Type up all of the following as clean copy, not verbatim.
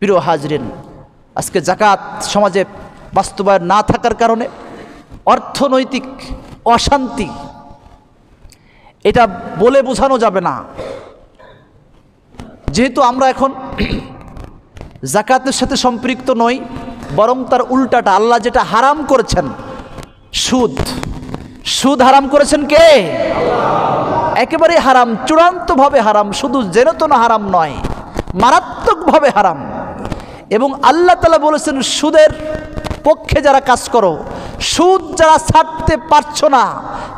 প্রিয় হাজরিন, আজকে যাকাত সমাজে বাস্তবায়ন না থাকার কারণে অর্থনৈতিক অশান্তি, এটা বলে বোঝানো যাবে না। যেহেতু আমরা এখন যাকাতের সাথে সম্পৃক্ত নই, বরং তার উল্টাটা, আল্লাহ যেটা হারাম করেছেন, সুদ, সুদ হারাম করেছেন কে? একেবারে হারাম, চূড়ান্তভাবে হারাম, শুধু যেন হারাম নয়, মারাত্মকভাবে হারাম। এবং আল্লাহ তাআলা বলেছেন, সুদের পক্ষে যারা কাজ করো, সুদ যারা ছাড়তে পারছো না,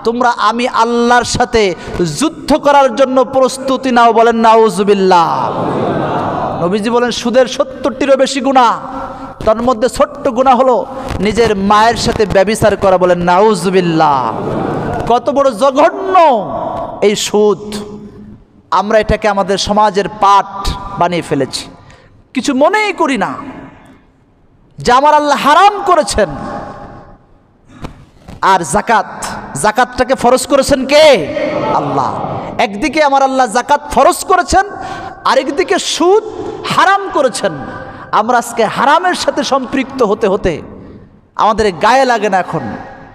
তোমরা আমি আল্লাহর সাথে যুদ্ধ করার জন্য প্রস্তুতি নাও। বলেন নাউজুবিল্লাহ। নবীজি বলেন সুদের 70টিরও বেশি গুনাহ, তার মধ্যে ছোট্ট গুনাহ হলো নিজের মায়ের সাথে ব্যভিচার করা। বলেন নাউজুবিল্লাহ। কত বড় জঘন্য এই সুদ! আমরা এটাকে আমাদের সমাজের পাঠ বানিয়ে ফেলেছি, কিছু মনেই করি না যে আমার আল্লাহ হারাম করেছেন। আর যাকাত, যাকাতটাকে ফরজ করেছেন কে? আল্লাহ। একদিকে আমার আল্লাহ যাকাত ফরজ করেছেন, আরেকদিকে সুদ হারাম করেছেন। আমরা আজকে হারামের সাথে সম্পৃক্ত হতে হতে আমাদের গায়ে লাগে না, এখন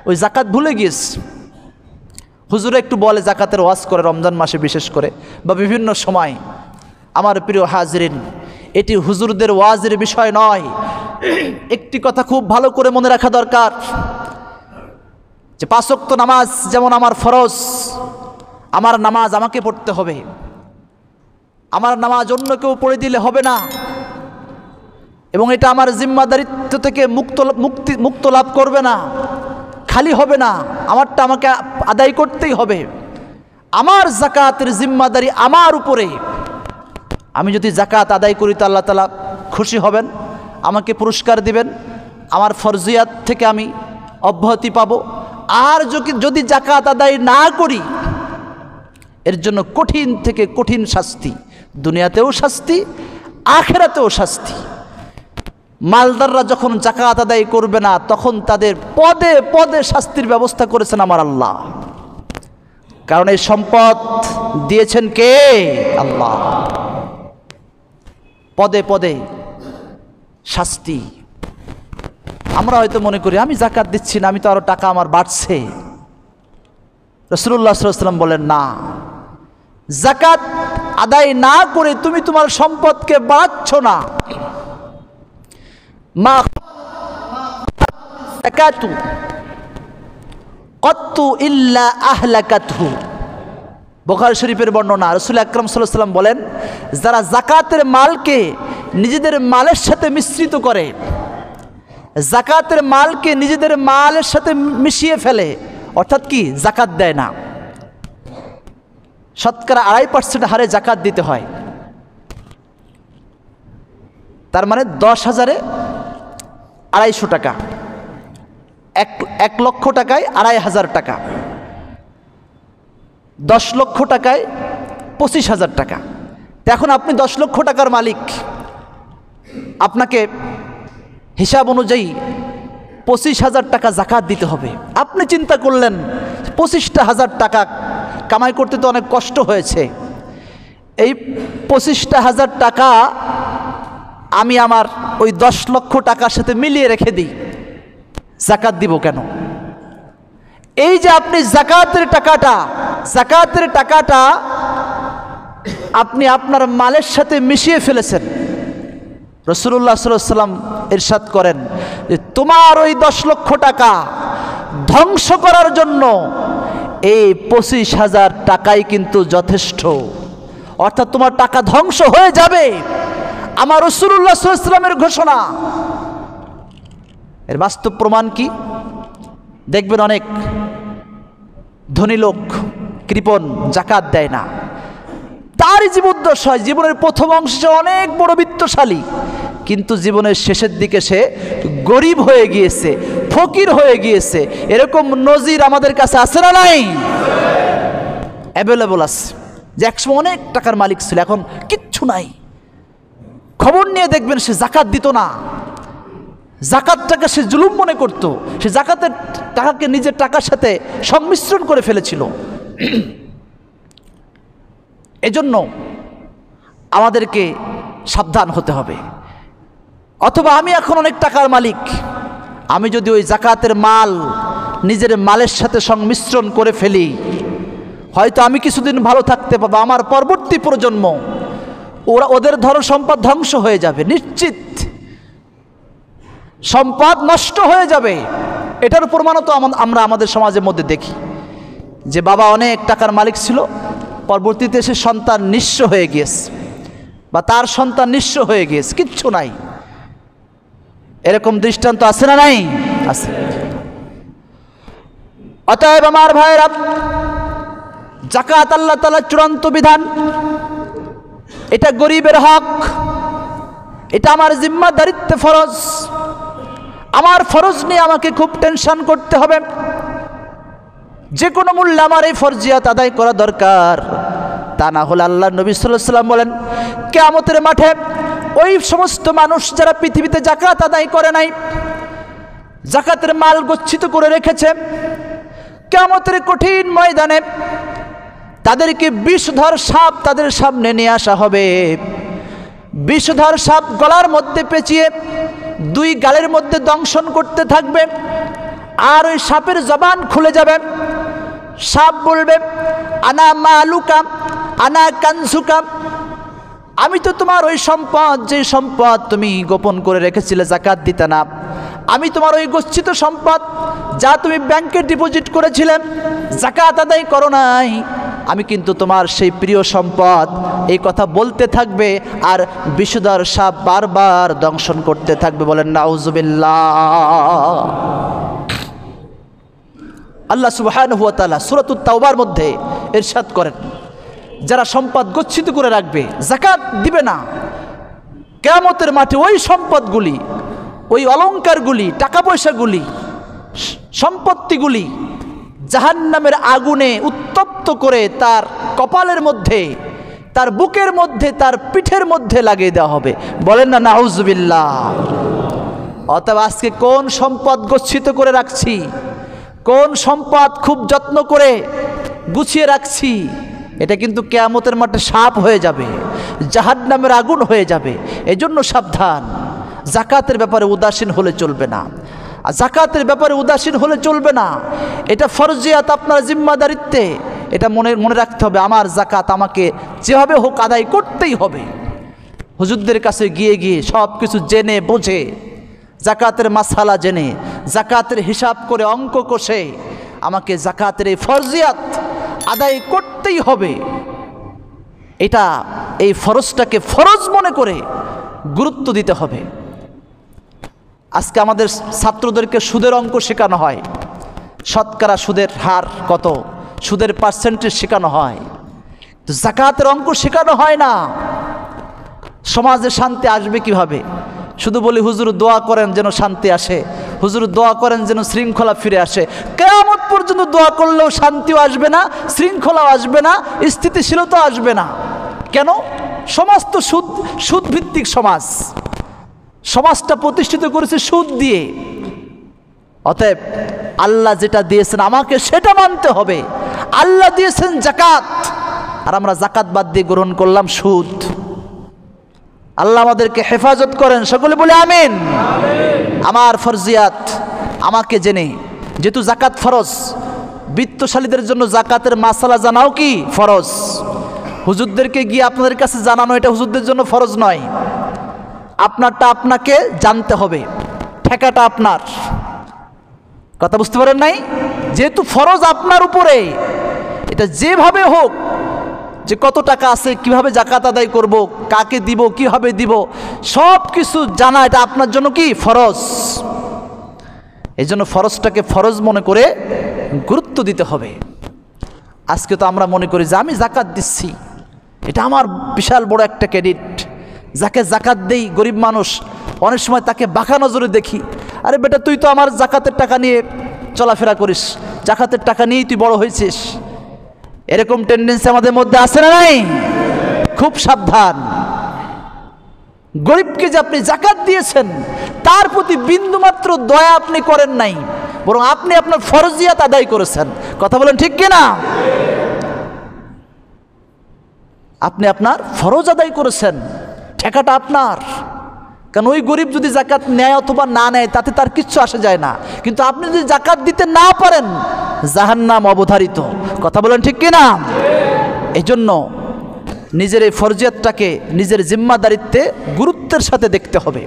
ওই যাকাত ভুলে গিয়েছি। হুজুরে একটু বলে, যাকাতের ওয়াজ করে রমজান মাসে বিশেষ করে, বা বিভিন্ন সময়। আমার প্রিয় হাজরিন, এটি হুজুরদের ওয়াজের বিষয় নয়। একটি কথা খুব ভালো করে মনে রাখা দরকার, যে 5 ওয়াক্ত নামাজ যেমন আমার ফরজ, আমার নামাজ আমাকে পড়তে হবে। আমার নামাজ অন্য কেউ পড়ে দিলে হবে না, এবং এটা আমার জিম্মাদারিত্ব থেকে মুক্ত লাভ করবে না, খালি হবে না। আমারটা আমাকে আদায় করতেই হবে। আমার যাকাতের জিম্মাদারি আমার উপরে। আমি যদি যাকাত আদায় করি তো আল্লাহ তাআলা খুশি হবেন, আমাকে পুরস্কার দিবেন, আমার ফরজিয়াত থেকে আমি অব্যাহতি পাবো। আর যদি যাকাত আদায় না করি, এর জন্য কঠিন থেকে কঠিন শাস্তি, দুনিয়াতেও শাস্তি, আখিরাতেও শাস্তি। মালদাররা যখন যাকাত আদায় করবে না, তখন তাদের পদে পদে শাস্তির ব্যবস্থা করেছেন আমার আল্লাহ। কারণ এই সম্পদ দিয়েছেন কে? আল্লাহ। পদে পদে শাস্তি। আমরা হয়তো মনে করি আমি যাকাত দিচ্ছি না, আমি তো আরো টাকা আমার বাড়ছে। রাসূলুল্লাহ সাল্লাল্লাহু আলাইহি ওয়াসাল্লাম বলেন, না, যাকাত আদায় না করে তুমি তোমার সম্পদকে বাড়াচ্ছ না। মা যাকাতু কত্তু ইল্লা আহলাকাতহু। বুখারী শরীফের বর্ণনা। রাসূল আকরাম সাল্লাল্লাহু আলাইহি ওয়াসাল্লাম বলেন, যারা যাকাতের মালকে নিজেদের মালের সাথে মিশ্রিত করে, যাকাতের মালকে নিজেদের মালের সাথে মিশিয়ে ফেলে, অর্থাৎ কি, যাকাত দেয় না। শতকরা 2.5% হারে যাকাত দিতে হয়। তার মানে 10,000-এ 250 টাকা, 1 লক্ষ টাকায় 2,500 টাকা, 10 লক্ষ টাকায় 25,000 টাকা। এখন আপনি 10 লক্ষ টাকার মালিক, আপনাকে হিসাব অনুযায়ী 25,000 টাকা যাকাত দিতে হবে। আপনি চিন্তা করলেন 25,000 টাকা কামাই করতে তো অনেক কষ্ট হয়েছে, এই 25,000 টাকা আমি আমার ওই 10 লক্ষ টাকার সাথে মিলিয়ে রেখে দিই, যাকাত দিব কেন? এই যে আপনি যাকাতের টাকাটা আপনি আপনার মালের সাথে মিশিয়ে ফেলেছেন। রাসূলুল্লাহ সাল্লাল্লাহু আলাইহি ওয়াসাল্লাম ইরশাদ করেন যে তোমার ওই 10 লক্ষ টাকা ধ্বংস করার জন্য এই 25,000 টাকাই কিন্তু যথেষ্ট। অর্থাৎ তোমার টাকা ধ্বংস হয়ে যাবে। আমার রাসূলুল্লাহ সাল্লাল্লাহু আলাইহি ওয়াসাল্লামের ঘোষণা। এর বাস্তব প্রমাণ কি? দেখবেন অনেক ধনী লোক, কৃপণ, যাকাত দেয় না। তারই জীবদ্দশায়, জীবনের প্রথম অংশে অনেক বড় বিত্তশালী, কিন্তু জীবনের শেষের দিকে সে গরিব হয়ে গিয়েছে, ফকির হয়ে গিয়েছে। এরকম নজির আমাদের কাছে আছে না নাই? অ্যাভেলেবল আছে। যে একসময় অনেক টাকার মালিক ছিল, এখন কিচ্ছু নাই। খবর নিয়ে দেখবেন সে যাকাত দিত না, যাকাতটাকে সে জুলুম মনে করত, সে যাকাতের টাকাকে নিজের টাকার সাথে সংমিশ্রণ করে ফেলেছিল। এজন্য আমাদেরকে সাবধান হতে হবে। অথবা আমি এখন অনেক টাকার মালিক, আমি যদি ওই জাকাতের মাল নিজের মালের সাথে সংমিশ্রণ করে ফেলি, হয়তো আমি কিছুদিন ভালো থাকতে পারবো, আমার পরবর্তী প্রজন্ম ওদের ধন সম্পদ ধ্বংস হয়ে যাবে, নিশ্চিত সম্পদ নষ্ট হয়ে যাবে। এটার প্রমাণও তো আমরা আমাদের সমাজের মধ্যে দেখি যে বাবা অনেক টাকার মালিক ছিল, পরবর্তীতে সে সন্তান নিঃস্ব হয়ে গিয়েছে বা তার সন্তান নিঃস্ব হয়ে গিয়েছে, কিচ্ছু নাই। এরকম দৃষ্টান্ত আছে না নাই? আছে। অতএব আমার ভাইরা, যাকাত আল্লাহ তাআলার চূড়ান্ত বিধান, এটা গরিবের হক, এটা আমার জিম্মাদারিত্বে ফরজ। আমার ফরজ নিয়ে আমাকে খুব টেনশন করতে হবে, যে কোনো মূল্যে আমার এই ফরজিয়াত আদায় করা দরকার। তা না হলে আল্লাহ নবী সাল্লাল্লাহু আলাইহি ওয়াসাল্লাম বলেন, কিয়ামতের মাঠে ওই সমস্ত মানুষ যারা পৃথিবীতে যাকাত আদায় করে নাই, যাকাতের মাল গচ্ছিত করে রেখেছে, কিয়ামতের কঠিন ময়দানে তাদেরকে বিষধর সাপ তাদের সামনে নিয়ে আসা হবে। বিষধর সাপ গলার মধ্যে পেঁচিয়ে দুই গালের মধ্যে দংশন করতে থাকবে, আর ওই সাপের জবান খুলে যাবে। সাপ বলবে, আনা মালুকা আনা কানসুকা, আমি তো তোমার ওই সম্পদ, যে সম্পদ তুমি গোপন করে রেখেছিলে, যাকাত দিতে না, আমি তোমার ওই গচ্ছিত সম্পদ যা তুমি ব্যাংকে ডিপোজিট করেছিলে, যাকাত আদায় করো নাই, আমি কিন্তু তোমার সেই প্রিয় সম্পদ। এই কথা বলতে থাকবে, আর বিষধর সাপ বারবার দংশন করতে থাকবে। বলেন নাউজুবিল্লাহ। আল্লাহ সুবহানাহু ওয়া তাআলা সূরাতুত তাওবার মধ্যে ইরশাদ করেন, যারা সম্পদ গচ্ছিত করে রাখবে, যাকাত দিবে না, কিয়ামতের মাঠে ওই সম্পদগুলি, ওই অলংকারগুলি, টাকা পয়সাগুলি, সম্পত্তিগুলি জাহান্নামের আগুনে উত্তপ্ত করে তার কপালের মধ্যে, তার বুকের মধ্যে, তার পিঠের মধ্যে লাগিয়ে দেওয়া হবে। বলেন না নাউজুবিল্লাহ। অতএব আজকে কোন সম্পদ গচ্ছিত করে রাখছি, কোন সম্পদ খুব যত্ন করে গুছিয়ে রাখছি, এটা কিন্তু কিয়ামতের মাঠে সাপ হয়ে যাবে, জাহান্নামের আগুন হয়ে যাবে। এজন্য সাবধান, যাকাতের ব্যাপারে উদাসীন হলে চলবে না। আর যাকাতের ব্যাপারে উদাসীন হলে চলবে না, এটা ফরজিয়াত, আপনার জিম্মাদারিত্বে। এটা মনে রাখতে হবে, আমার যাকাত আমাকে যেভাবে হোক আদায় করতেই হবে। হুজুরদের কাছে গিয়ে গিয়ে সব কিছু জেনে বুঝে, যাকাতের মাসালা জেনে, যাকাতের হিসাব করে, অঙ্ক কষে আমাকে যাকাতের এই ফরজিয়াত আদায় করতেই হবে। এটা, এই ফরজটাকে ফরজ মনে করে গুরুত্ব দিতে হবে। আজকে আমাদের ছাত্রদেরকে সুদের অঙ্ক শেখানো হয়, শতকরা সুদের হার কত, সুদের পার্সেন্টেজ শেখানো হয়, তো যাকাতের অঙ্ক শেখানো হয় না। সমাজে শান্তি আসবে কিভাবে? শুধু বলি হুজুর দোয়া করেন যেন শান্তি আসে, হুজুর দোয়া করেন যেন শৃঙ্খলা ফিরে আসে। কিয়ামত পর্যন্ত দোয়া করলেও শান্তিও আসবে না, শৃঙ্খলাও আসবে না, স্থিতিশীলতাও আসবে না। কেন? সমাজ তো সুদ ভিত্তিক সমাজ, সমাজটা প্রতিষ্ঠিত করেছে সুদ দিয়ে। অতএব আল্লাহ যেটা দিয়েছেন আমাকে সেটা মানতে হবে। আল্লাহ দিয়েছেন যাকাত, আর আমরা যাকাত বাদ দিয়ে গ্রহণ করলাম সুদ। আল্লাহ আমাদেরকে হেফাজত করেন, সকলে বলে আমিন। আমার ফরজিয়াত আমাকে জেনে, যেহেতু যাকাত ফরজ, বিত্তশালীদের জন্য যাকাতের মাসালা জানাও কি ফরজ। হুজুরদেরকে গিয়ে আপনাদের কাছে জানানো এটা হুজুরদের জন্য ফরজ নয়, আপনারটা আপনাকে জানতে হবে, ঠেকাটা আপনার। কথা বুঝতে পারেন নাই? যেহেতু ফরজ আপনার উপরে, এটা যেভাবে হোক, যে কত টাকা আছে, কিভাবে যাকাত আদায় করব, কাকে দিব, কিভাবে দিব, সব কিছু জানা এটা আপনার জন্য কি ফরজ। এই জন্য ফরজটাকে ফরজ মনে করে গুরুত্ব দিতে হবে। আজকে তো আমরা মনে করি যে আমি যাকাত দিচ্ছি, এটা আমার বিশাল বড় একটা ক্রেডিট। যাকে যাকাত দেই, গরিব মানুষ, অনেক সময় তাকে বাঁকা নজরে দেখি, আরে বেটা তুই তো আমার যাকাতের টাকা নিয়ে চলাফেরা করিস, যাকাতের টাকা নিয়েই তুই বড় হয়েছিস। এরকম টেন্ডেন্সি আমাদের মধ্যে আছে না নাই? খুব সাবধান। গরিবকে যে আপনি যাকাত দিয়েছেন, তার প্রতি বিন্দুমাত্র দয়া আপনি করেন নাই, বরং আপনি আপনার ফরজিয়াত আদায় করেছেন। কথা বলেন ঠিক কিনা? আপনি আপনার ফরজ আদায় করেছেন, ঠেকাটা আপনার। কারণ ওই গরিব যদি জাকাত নেয় অথবা না নেয় তাতে তার কিচ্ছু আসে যায় না, কিন্তু আপনি যদি জাকাত দিতে না পারেন জাহান্নাম অবধারিত। কথা বলেন ঠিক কিনা? এই জন্য নিজের এই ফরজিয়াতটাকে নিজের জিম্মাদারিত্বে গুরুত্বের সাথে দেখতে হবে।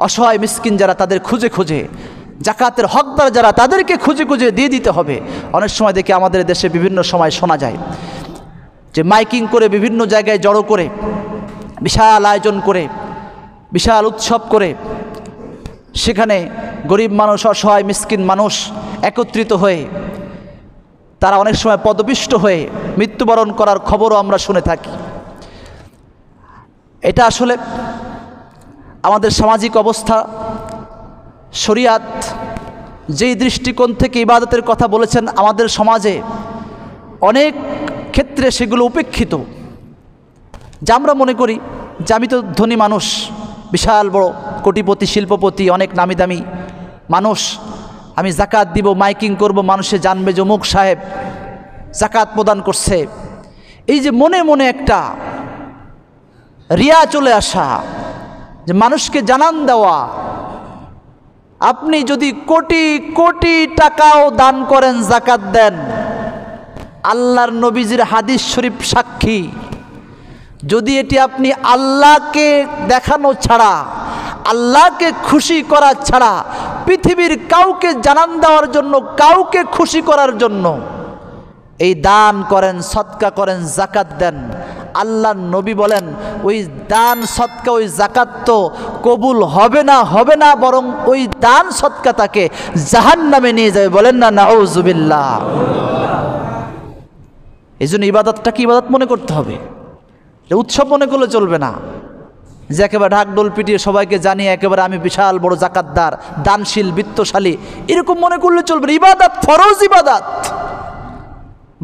অসহায় মিসকিন যারা তাদের খুঁজে খুঁজে, জাকাতের হকদার যারা তাদেরকে খুঁজে খুঁজে দিয়ে দিতে হবে। অনেক সময় দেখি আমাদের দেশে বিভিন্ন সময় শোনা যায় যে মাইকিং করে বিভিন্ন জায়গায় জড়ো করে বিশাল আয়োজন করে বিশাল উৎসব করে সেখানে গরিব মানুষ, অসহায় মিসকিন মানুষ একত্রিত হয়ে তারা অনেক সময় পদপিষ্ট হয়ে মৃত্যুবরণ করার খবরও আমরা শুনে থাকি। এটা আসলে আমাদের সামাজিক অবস্থা, শরিয়াত যেই দৃষ্টিকোণ থেকে ইবাদতের কথা বলেছেন আমাদের সমাজে অনেক ক্ষেত্রে সেগুলো উপেক্ষিত। যা আমরা মনে করি যে আমি তো ধনী মানুষ, বিশাল বড় কোটিপতি, শিল্পপতি, অনেক নামি দামি মানুষ, আমি জাকাত দিব, মাইকিং করব, মানুষে জানবে যে অমুক সাহেব জাকাত প্রদান করছে। এই যে মনে মনে একটা রিয়া চলে আসা, যে মানুষকে জানান দেওয়া, আপনি যদি কোটি কোটি টাকাও দান করেন, জাকাত দেন, আল্লাহর নবীজির হাদিস শরীফ সাক্ষী, যদি এটি আপনি আল্লাহকে দেখানো ছাড়া, আল্লাহকে খুশি করা ছাড়া, পৃথিবীর কাউকে জানান দেওয়ার জন্য, কাউকে খুশি করার জন্য এই দান করেন, সদকা করেন, জাকাত দেন, আল্লাহর নবী বলেন ওই দান সদকা, ওই জাকাত তো কবুল হবে না, হবে না, বরং ওই দান সদকা তাকে জাহান্নামে নিয়ে যাবে। বলেন না নাউজুবিল্লাহ। এই জন্য ইবাদতটাকে ইবাদত মনে করতে হবে, উৎসব মনে করলে চলবে না যে একেবারে ঢাকঢোল পিটিয়ে সবাইকে জানিয়ে একেবারে আমি বিশাল বড় জাকাতদার, দানশীল, বিত্তশালী, এরকম মনে করলে চলবে না। ইবাদত ফরজ ইবাদত,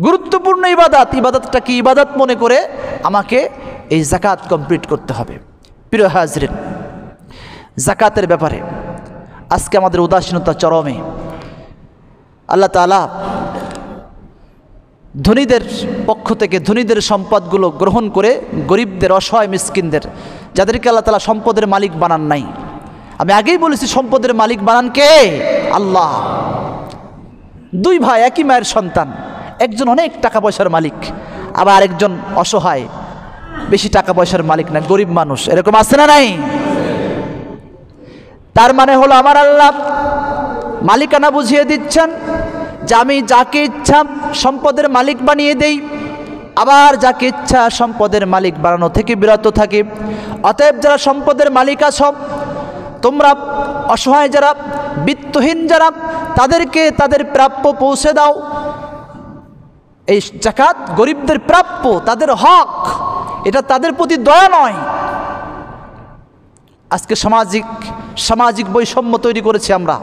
গুরুত্বপূর্ণ ইবাদত। ইবাদতটাকে ইবাদত মনে করে আমাকে এই জাকাত কমপ্লিট করতে হবে। প্রিয় হাজরিন, জাকাতের ব্যাপারে আজকে আমাদের উদাসীনতা চরমে। আল্লাহ তাআলা ধনীদের পক্ষ থেকে ধনীদের সম্পদগুলো গ্রহণ করে গরিবদের, অসহায় মিসকিনদের, যাদেরকে আল্লাহ তাআলা সম্পদের মালিক বানান নাই, আমি আগেই বলেছি সম্পদের মালিক বানান কে? আল্লাহ। দুই ভাই, একই মায়ের সন্তান, একজন অনেক টাকা পয়সার মালিক, আবার আরেকজন অসহায়, বেশি টাকা পয়সার মালিক না, গরিব মানুষ। এরকম আছে না নাই? তার মানে হলো আমার আল্লাহ মালিকানা বুঝিয়ে দিচ্ছেন যে আমি যাকে ইচ্ছা সম্পদের মালিক বানিয়ে দেই, আবার যাকে ইচ্ছা সম্পদের মালিক বানানো থেকে বিরত থাকি। অতএব যারা সম্পদের মালিক আছো, তোমরা অসহায় যারা, বিত্তহীন যারা, তাদেরকে তাদের প্রাপ্য পৌঁছে দাও। এই জাকাত গরিবদের প্রাপ্য, তাদের হক, এটা তাদের প্রতি দয়া নয়। আজকে সামাজিক বৈষম্য তৈরি করেছি আমরা,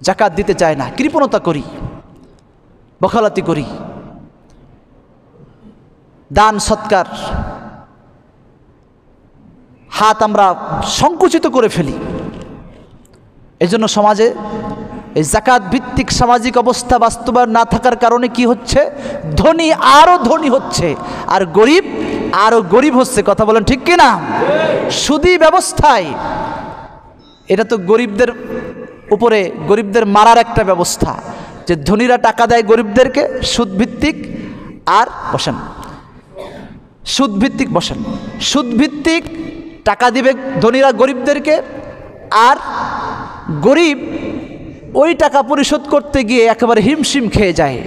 জাকাত দিতে চাই না, কৃপণতা করি, বখালাতি করি, দান সৎকার হাত আমরা সংকুচিত করে ফেলি। এজন্য সমাজে এই জাকাত ভিত্তিক সামাজিক অবস্থা বাস্তবায়ন না থাকার কারণে কি হচ্ছে? ধনী আরও ধনী হচ্ছে আর গরিব আরও গরিব হচ্ছে। কথা বলেন ঠিক কিনা? সুদী ব্যবস্থায় এটা তো গরিবদের উপরে, গরিবদের মারার একটা ব্যবস্থা, যে ধনীরা টাকা দেয় গরিবদেরকে সুদভিত্তিক, আর বসেন সুদভিত্তিক, বসেন সুদভিত্তিক টাকা দিবে ধনীরা গরিবদেরকে, আর গরিব ওই টাকা পরিশোধ করতে গিয়ে একেবারে হিমশিম খেয়ে যায়।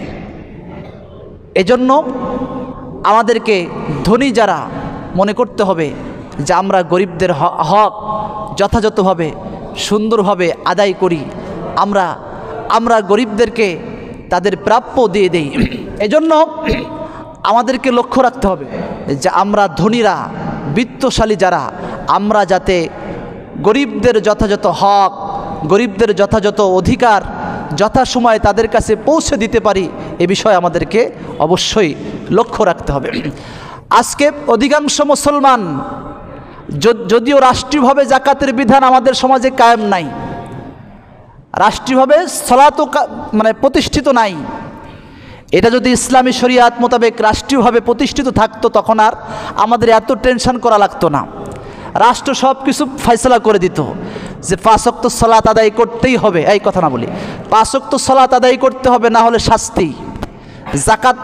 এজন্য আমাদেরকে ধনী যারা মনে করতে হবে যে আমরা গরিবদের হক যথাযথভাবে সুন্দরভাবে আদায় করি, আমরা গরিবদেরকে তাদের প্রাপ্য দিয়ে দেই। এজন্য আমাদেরকে লক্ষ্য রাখতে হবে যে আমরা ধনীরা, বিত্তশালী যারা, আমরা যাতে গরিবদের যথাযথ হক, গরিবদের যথাযথ অধিকার যথাসময়ে তাদের কাছে পৌঁছে দিতে পারি, এ বিষয়ে আমাদেরকে অবশ্যই লক্ষ্য রাখতে হবে। আজকে অধিকাংশ মুসলমান, যদিও রাষ্ট্রীয়ভাবে জাকাতের বিধান আমাদের সমাজে কায়েম নাই, রাষ্ট্রীয়ভাবে সালাত মানে প্রতিষ্ঠিত নাই, এটা যদি ইসলামী শরিয়াত মোতাবেক রাষ্ট্রীয়ভাবে প্রতিষ্ঠিত থাকতো তখন আর আমাদের এত টেনশন করা লাগতো না। রাষ্ট্র সব কিছু ফয়সালা করে দিত যে 5 ওয়াক্ত সালাত আদায় করতেই হবে, এই কথা না বলি, 5 ওয়াক্ত সালাত আদায় করতে হবে, না হলে শাস্তি। জাকাত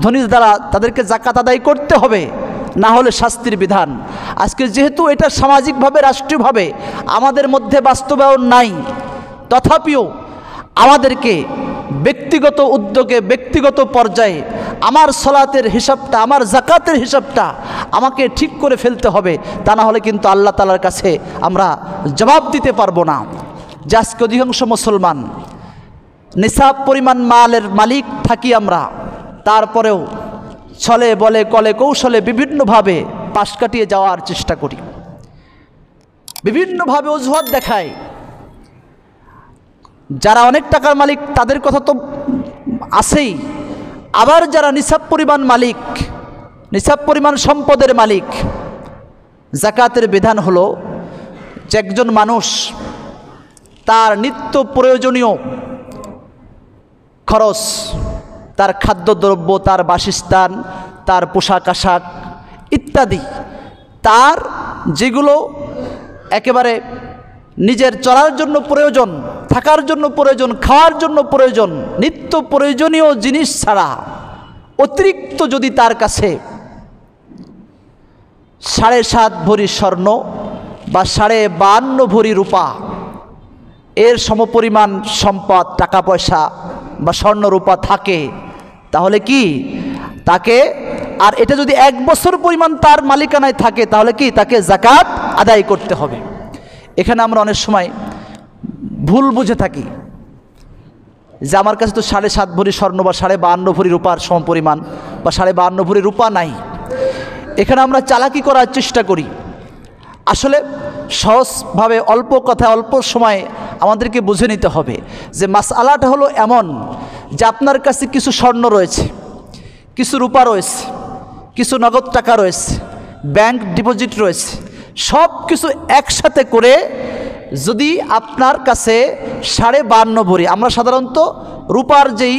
ধনী দ্বারা তাদেরকে জাকাত আদায় করতে হবে, না হলে শাস্তির বিধান। আজকে যেহেতু এটা সামাজিকভাবে রাষ্ট্রীয়ভাবে আমাদের মধ্যে বাস্তবায়ন নাই, তথাপিও আমাদেরকে ব্যক্তিগত উদ্যোগে ব্যক্তিগত পর্যায়ে আমার সালাতের হিসাবটা, আমার জাকাতের হিসাবটা আমাকে ঠিক করে ফেলতে হবে, তা না হলে কিন্তু আল্লাহ তাআলার কাছে আমরা জবাব দিতে পারবো না। যে আজকে অধিকাংশ মুসলমান নিসাব পরিমাণ মালের মালিক থাকি আমরা, তারপরেও ছলে বলে কলে কৌশলে বিভিন্নভাবে পাশ কাটিয়ে যাওয়ার চেষ্টা করি, বিভিন্নভাবে অজুহাত দেখায়। যারা অনেক টাকার মালিক তাদের কথা তো আছেই, আবার যারা নিসাব পরিমাণ মালিক, নিসাব পরিমাণ সম্পদের মালিক, জাকাতের বিধান হলো যে একজন মানুষ তার নিত্য প্রয়োজনীয় খরচ, তার খাদ্যদ্রব্য, তার বাসস্থান, তার পোশাক আশাক ইত্যাদি, তার যেগুলো একেবারে নিজের চলার জন্য প্রয়োজন, থাকার জন্য প্রয়োজন, খাওয়ার জন্য প্রয়োজন, নিত্য প্রয়োজনীয় জিনিস ছাড়া অতিরিক্ত যদি তার কাছে 7.5 ভরি স্বর্ণ বা 52.5 ভরি রূপা এর সমপরিমাণ সম্পদ, টাকা পয়সা বা স্বর্ণ রূপা থাকে, তাহলে কি তাকে, আর এটা যদি 1 বছর পরিমাণ তার মালিকানায় থাকে, তাহলে কি তাকে জাকাত আদায় করতে হবে। এখানে আমরা অনেক সময় ভুল বুঝে থাকি যে আমার কাছে তো 7.5 ভরি স্বর্ণ বা 52.5 ভরি রূপার সমপরিমাণ বা 52.5 ভরি রূপা নাই। এখানে আমরা চালাকি করার চেষ্টা করি। আসলে সহজভাবে অল্প কথায় অল্প সময়ে আমাদেরকে বুঝে নিতে হবে যে মাসআলাটা হলো এমন যে আপনার কাছে কিছু স্বর্ণ রয়েছে, কিছু রূপা রয়েছে, কিছু নগদ টাকা রয়েছে, ব্যাংক ডিপোজিট রয়েছে, সব কিছু একসাথে করে যদি আপনার কাছে 52.5 ভরি, আমরা সাধারণত রূপার যেই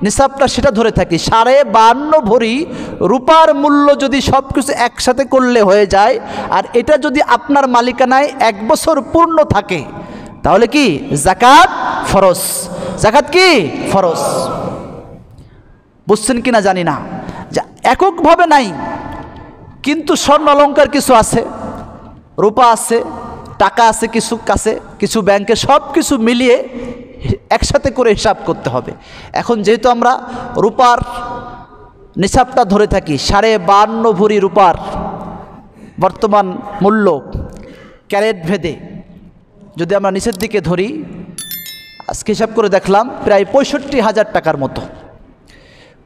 নিসাবটা সেটা ধরে থাকি, 52.5 ভরি রূপার মূল্য যদি সব কিছু একসাথে করলে হয়ে যায়, আর এটা যদি আপনার মালিকানায় 1 বছর পূর্ণ থাকে, তাহলে কি জাকাত ফরজ। জাকাত কি ফরজ, বুঝছেন কিনা জানি না। যা এককভাবে নাই, কিন্তু স্বর্ণ অলংকার কিছু আছে, রূপা আছে, টাকা আছে কিছু কাছে, কিছু ব্যাংকে, সব কিছু মিলিয়ে একসাথে করে হিসাব করতে হবে। এখন যেহেতু আমরা রূপার নিসাবটা ধরে থাকি, 52.5 ভরি রূপার বর্তমান মূল্য ক্যারেট ভেদে যদি আমরা নিচের দিকে ধরি, আজকে হিসাব করে দেখলাম প্রায় 65,000 টাকার মতো।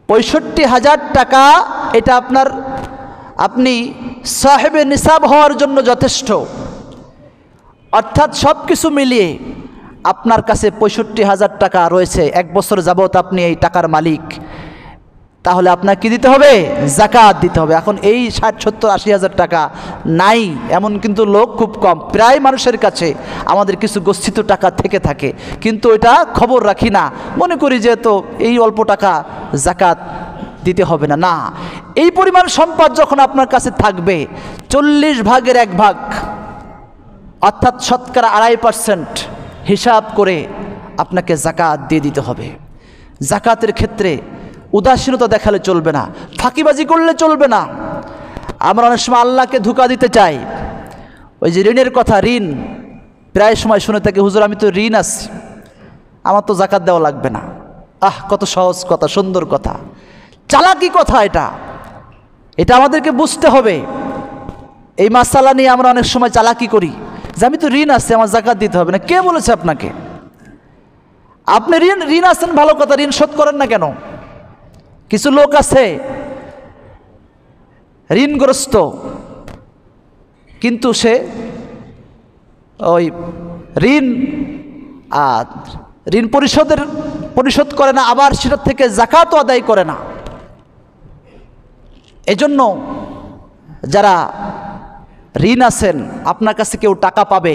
65,000 টাকা এটা আপনি সাহেবে নিসাব হওয়ার জন্য যথেষ্ট। অর্থাৎ সব কিছু মিলিয়ে আপনার কাছে 65,000 টাকা রয়েছে, 1 বছর যাবত আপনি এই টাকার মালিক, তাহলে আপনার কি দিতে হবে? জাকাত দিতে হবে। এখন এই 60, 70, 80,000 টাকা নাই এমন কিন্তু লোক খুব কম। প্রায় মানুষের কাছে আমাদের কিছু গচ্ছিত টাকা থেকে থাকে, কিন্তু এটা খবর রাখি না, মনে করি যে তো এই অল্প টাকা জাকাত দিতে হবে না। না, এই পরিমাণ সম্পদ যখন আপনার কাছে থাকবে, 40 ভাগের 1 ভাগ অর্থাৎ শতকরা 2.5% হিসাব করে আপনাকে জাকাত দিয়ে দিতে হবে। জাকাতের ক্ষেত্রে উদাসীনতা দেখালে চলবে না, ফাঁকিবাজি করলে চলবে না। আমরা অনেক সময় আল্লাহকে ধোঁকা দিতে চাই। ওই যে ঋণের কথা, ঋণ প্রায় সময় শুনে থাকি, হুজুর আমি তো ঋণ আছি, আমার তো জাকাত দেওয়া লাগবে না। কত সহজ কথা, সুন্দর কথা, চালাকি কথা এটা। এটা আমাদেরকে বুঝতে হবে। এই মাসালা নিয়ে আমরা অনেক সময় চালাকি করি যে আমি তো ঋণ আছে, আমার জাকাত দিতে হবে না। কে বলেছে আপনাকে? আপনি ঋণ আছেন ভালো কথা, ঋণ শোধ করেন না কেন? কিছু লোক আছে ঋণগ্রস্ত, কিন্তু সে ওই ঋণ পরিশোধ করে না, আবার সেটার থেকে জাকাতও আদায় করে না। এজন্য যারা ঋণ আছেন, আপনার কাছে কেউ টাকা পাবে,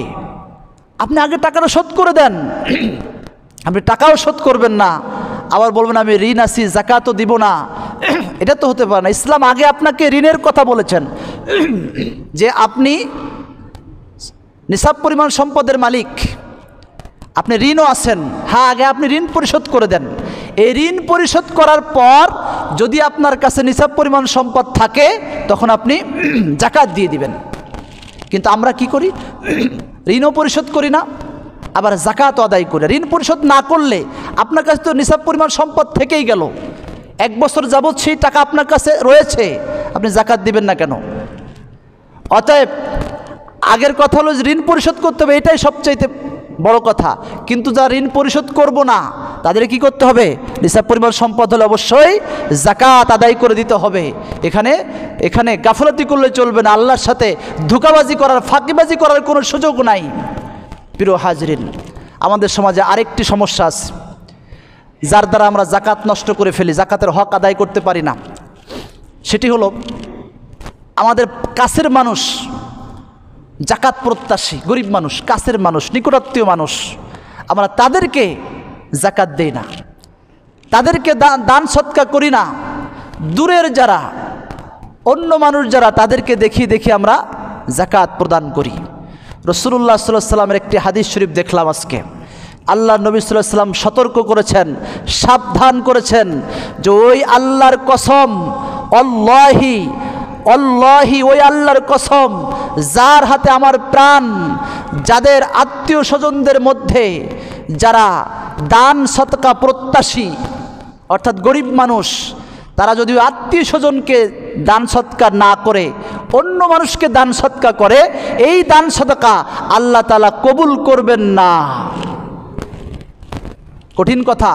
আপনি আগে টাকাটা শোধ করে দেন। আপনি টাকাও শোধ করবেন না, আবার বলবেন আমি ঋণ আছি জাকাতও দিব না। এটা তো হতে পারে না। ইসলাম আগে আপনাকে ঋণের কথা বলেছেন যে আপনি নিসাব পরিমাণ সম্পদের মালিক, আপনি ঋণও আছেন, হ্যাঁ আগে আপনি ঋণ পরিশোধ করে দেন। এই ঋণ পরিশোধ করার পর যদি আপনার কাছে নিসাব পরিমাণ সম্পদ থাকে তখন আপনি জাকাত দিয়ে দিবেন। কিন্তু আমরা কি করি, ঋণও পরিশোধ করি না, আবার জাকাতও আদায় করি। ঋণ পরিশোধ না করলে আপনার কাছে তো নিসাব পরিমাণ সম্পদ থেকেই গেল, 1 বছর যাবৎ সেই টাকা আপনার কাছে রয়েছে, আপনি জাকাত দিবেন না কেন? অতএব আগের কথা হলো ঋণ পরিশোধ করতে হবে, এটাই সবচাইতে বড় কথা। কিন্তু যারা ঋণ পরিশোধ করব না তাদের কি করতে হবে? নিসাব পরিমাণ সম্পদ হলে অবশ্যই জাকাত আদায় করে দিতে হবে। এখানে গাফলতি করলে চলবে না, আল্লাহর সাথে ধোঁকাবাজি করার, ফাঁকিবাজি করার কোনো সুযোগ নাই। প্রিয় হাজরিন, আমাদের সমাজে আরেকটি সমস্যা আছে যার দ্বারা আমরা জাকাত নষ্ট করে ফেলি, জাকাতের হক আদায় করতে পারি না। সেটি হলো আমাদের কাছের মানুষ, জাকাত প্রত্যাশী গরিব মানুষ, কাছের মানুষ, নিকটাত্মীয় মানুষ, আমরা তাদেরকে জাকাত দেই না, তাদেরকে দান সৎকা করি না। দূরের যারা অন্য মানুষ যারা, তাদেরকে দেখি আমরা জাকাত প্রদান করি। রাসূলুল্লাহ সাল্লাল্লাহু আলাইহি ওয়াসাল্লামের একটি হাদিস শরীফ দেখলাম আজকে। আল্লাহ নবী সাল্লাল্লাহু আলাইহি ওয়াসাল্লাম সতর্ক করেছেন, সাবধান করেছেন যে ওই আল্লাহর কসম, আল্লাহি আল্লাহি, ওই আল্লাহর কসম যার হাতে আমার প্রাণ, যাদের আত্মীয় স্বজনদের মধ্যে যারা দান সৎকা প্রত্যাশী অর্থাৎ গরিব মানুষ, তারা যদি আত্মীয় স্বজনকে দান সৎকার না করে অন্য মানুষকে দান সৎকা করে, এই দান সৎকা আল্লাহ তাআলা কবুল করবেন না। কঠিন কথা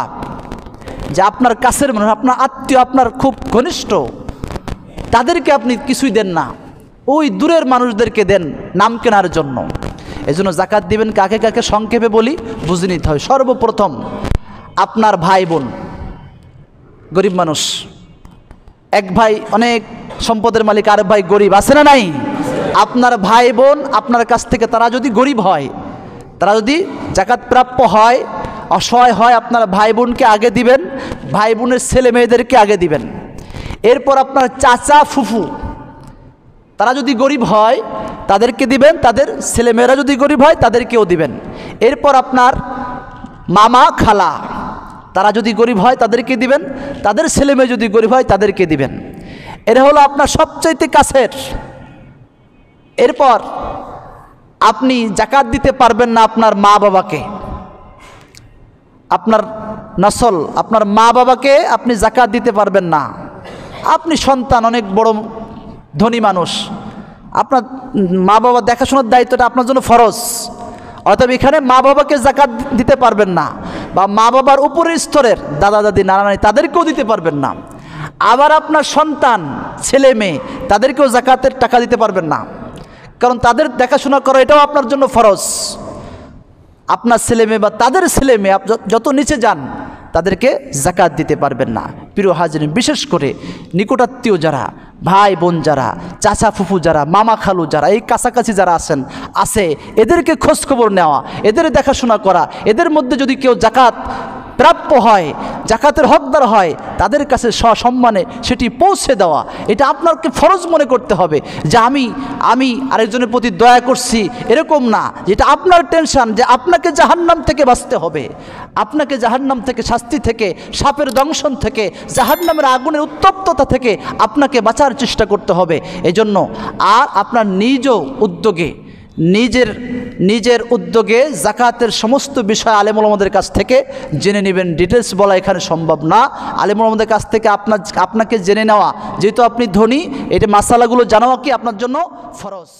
যে আপনার কাছের মানুষ, আপনার আত্মীয়, আপনার খুব ঘনিষ্ঠ, তাদেরকে আপনি কিছুই দেন না, ওই দূরের মানুষদেরকে দেন নাম কেনার জন্য। এজন্য জাকাত দিবেন কাকে কাকে সংক্ষেপে বলি, বুঝে নিতে হয়। সর্বপ্রথম আপনার ভাই বোন, গরিব মানুষ, এক ভাই অনেক সম্পদের মালিক, আর ভাই গরিব, আছে না নাই? আপনার ভাই বোন আপনার কাছ থেকে তারা যদি গরিব হয়, তারা যদি জাকাত প্রাপ্য হয়, অসহায় হয়, আপনার ভাই বোনকে আগে দিবেন, ভাই বোনের ছেলে মেয়েদেরকে আগে দিবেন। এরপর আপনার চাচা ফুফু, তারা যদি গরিব হয় তাদেরকে দিবেন, তাদের ছেলেমেয়েরা যদি গরিব হয় তাদেরকেও দিবেন। এরপর আপনার মামা খালা, তারা যদি গরিব হয় তাদেরকে দিবেন, তাদের ছেলেমেয়ে যদি গরিব হয় তাদেরকে দিবেন। এরা হলো আপনার সবচাইতে কাছের। এরপর আপনি জাকাত দিতে পারবেন না আপনার মা বাবাকে, আপনার নসল, আপনার মা বাবাকে আপনি জাকাত দিতে পারবেন না। আপনি সন্তান, অনেক বড় ধনী মানুষ, আপনার মা বাবা দেখাশোনার দায়িত্বটা আপনার জন্য ফরজ। অতএব এখানে মা বাবাকে জাকাত দিতে পারবেন না, বা মা বাবার উপরের স্তরের দাদা দাদি নানা নানি তাদেরকেও দিতে পারবেন না। আবার আপনার সন্তান, ছেলে মেয়ে, তাদেরকেও জাকাতের টাকা দিতে পারবেন না, কারণ তাদের দেখাশোনা করা এটাও আপনার জন্য ফরজ। আপনার ছেলে মেয়ে বা তাদের ছেলে মেয়ে যত নিচে যান তাদেরকে জাকাত দিতে পারবেন না। প্রিয় হাজিরিন, বিশেষ করে নিকটাত্মীয় যারা, ভাই বোন যারা, চাচা ফুফু যারা, মামা খালু যারা, এই কাছাকাছি যারা আছে এদেরকে খোঁজখবর নেওয়া, এদের দেখাশোনা করা, এদের মধ্যে যদি কেউ জাকাত প্রাপ্য হয়, জাকাতের হকদার হয়, তাদের কাছে সসম্মানে সেটি পৌঁছে দেওয়া, এটা আপনাকে ফরজ মনে করতে হবে। যে আমি আরেকজনের প্রতি দয়া করছি এরকম না, যেটা আপনার টেনশন যে আপনাকে জাহান্নাম থেকে বাঁচতে হবে, আপনাকে জাহান্নাম থেকে, শাস্তি থেকে, সাপের দংশন থেকে, জাহান্নামের আগুনের উত্তপ্ততা থেকে আপনাকে বাঁচার চেষ্টা করতে হবে। এজন্য আর আপনার নিজের উদ্যোগে জাকাতের সমস্ত বিষয় আলেম ওলামাদের কাছ থেকে জেনে নেবেন। ডিটেলস বলা এখানে সম্ভব না। আলেম ওলামাদের কাছ থেকে আপনাকে জেনে নেওয়া, যেহেতু আপনি ধনী, এটা মাসালাগুলো জানাও কি আপনার জন্য ফরজ।